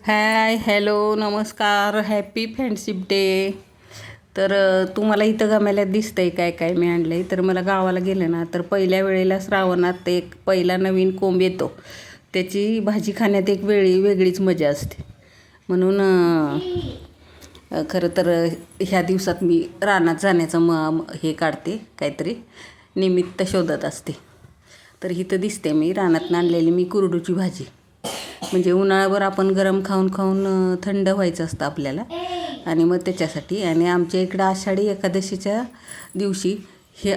हाय, hello, नमस्कार, happy friendship day. तर तुम्हाला इथं गमायला दिसतंय काय काय मी आणलं आहे. तर मला गावाला गेलं ना तर पहिल्या वेळेला श्रावणात एक पहिला नवीन कोंब येतो, त्याची भाजी खाण्यात एक वेगळीच मजा असते. म्हणून खरं तर ह्या दिवसात मी रानात जाण्याचं हे काढते, काहीतरी निमित्त शोधत असते. तर इथं दिसते मी रानात आणलेली मी कुरडूची भाजी. म्हणजे उन्हाळ्याभर आपण गरम खाऊन खाऊन थंड व्हायचं असतं आपल्याला, आणि मग त्याच्यासाठी. आणि आमच्या इकडं आषाढी एकादशीच्या दिवशी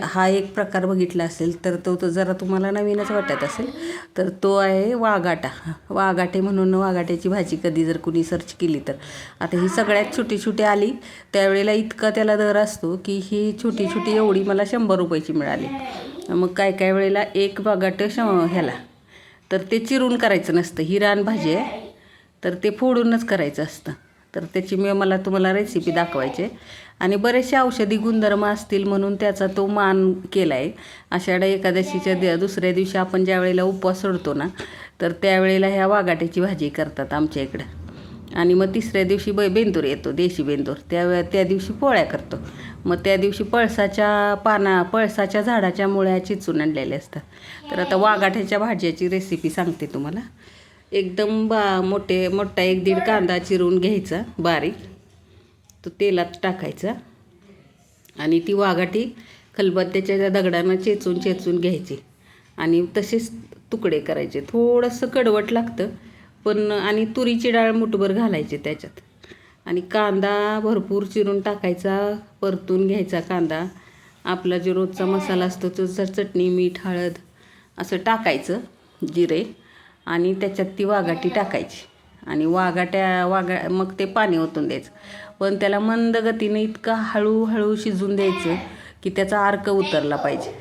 हा एक प्रकार बघितला असेल तर तो जरा तुम्हाला नवीनच वाटत असेल. तर तो आहे वाघाटा. वाघाटे म्हणून वाघाट्याची भाजी कधी जर कुणी सर्च केली तर आता ही सगळ्यात छोटी छोटी आली, त्यावेळेला इतका त्याला दर असतो की ही छोटी छोटी एवढी मला 100 रुपयाची मिळाली. मग काय काय वेळेला एक वाघाटं ह्याला, तर ते चिरून करायचं नसतं. ही रानभाजी आहे तर ते फोडूनच करायचं असतं. तर त्याची मला तुम्हाला रेसिपी दाखवायची आहे. आणि बरेचसे औषधी गुणधर्म असतील म्हणून त्याचा तो मान केला आहे. आषाढ एकादशीच्या दुसऱ्या दिवशी आपण ज्या वेळेला उपवास सोडतो ना, तर त्यावेळेला ह्या वाघाट्याची भाजी करतात आमच्या इकडं. आणि मग तिसऱ्या दिवशी बेंदूर येतो, देशी बेंदूर, त्या दिवशी पोळ्या करतो. मग त्या दिवशी पळसाच्या झाडाच्या मुळ्या चिचून आणलेल्या असतात. तर आता वाघाट्याच्या भाज्याची रेसिपी सांगते तुम्हाला. एकदम मोठा 1-1.5 कांदा चिरून घ्यायचा बारीक, तो तेलात टाकायचा आणि ती वाघाटी खलबत्त्याच्या दगडानं चेचून घ्यायची आणि तसेच तुकडे करायचे. थोडंसं कडवट लागतं पण, आणि तुरीची डाळ मुठभर घालायची त्याच्यात. आणि कांदा भरपूर चिरून टाकायचा, परतून घ्यायचा कांदा. आपला जो रोजचा मसाला असतो तो चटणी, मीठ, हळद असं टाकायचं, जिरे, आणि त्याच्यात ती वाघाटी टाकायची. आणि मग ते पाणी ओतून द्यायचं. पण त्याला मंद गतीने इतका हळूहळू शिजून द्यायचं की त्याचा अर्क उतरला पाहिजे.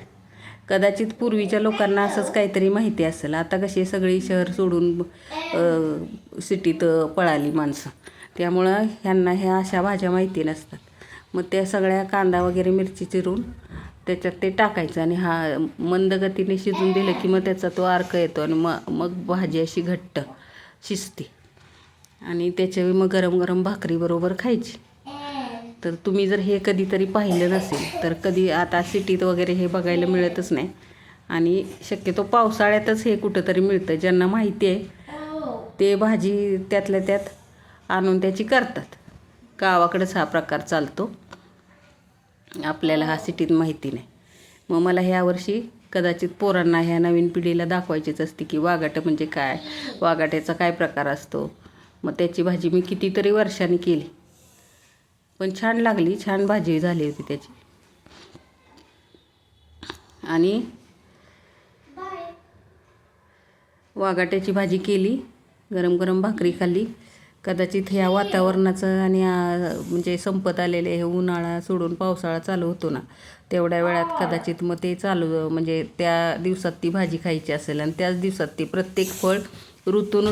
कदाचित पूर्वीच्या लोकांना असंच काहीतरी माहिती असेल. आता कशी सगळी शहर सोडून सिटीत पळाली माणसं, त्यामुळं ह्यांना ह्या अशा भाज्या माहिती नसतात. मग त्या सगळ्या कांदा वगैरे मिरची चिरून त्याच्यात ते टाकायचं आणि मंद गतीने शिजून दिलं की मग त्याचा तो अर्क येतो आणि मग भाजी अशी घट्ट शिजते. आणि त्याच्यावेळी मग गरम गरम भाकरीबरोबर खायची. तर तुम्ही जर हे कधीतरी पाहिलं नसेल तर कधी, आता सिटीत वगैरे हे बघायला मिळतच नाही. आणि शक्यतो पावसाळ्यातच हे कुठंतरी मिळतं. ज्यांना माहिती आहे ते भाजी त्यातल्या त्यात आणून त्याची करतात. गावाकडंच हा प्रकार चालतो, आपल्याला हा सिटीत माहिती नाही. मग मला ह्यावर्षी कदाचित पोरांना, ह्या नवीन पिढीला दाखवायचीच असते की वाघाटं म्हणजे काय, वाघाट्याचा काय प्रकार असतो. मग त्याची भाजी मी कितीतरी वर्षांनी केली, पण छान लागली, छान भाजी झाली होती त्याची. आणि वाघाट्याची भाजी केली, गरम गरम भाकरी खाल्ली. कदाचित ह्या वातावरणाचं आणि म्हणजे संपत आलेले हे उन्हाळा सोडून पावसाळा चालू होतो ना, तेवढ्या वेळात कदाचित मग ते म्हणजे त्या दिवसात ती भाजी खायची असेल. आणि त्याच दिवसात ती प्रत्येक फळ ऋतून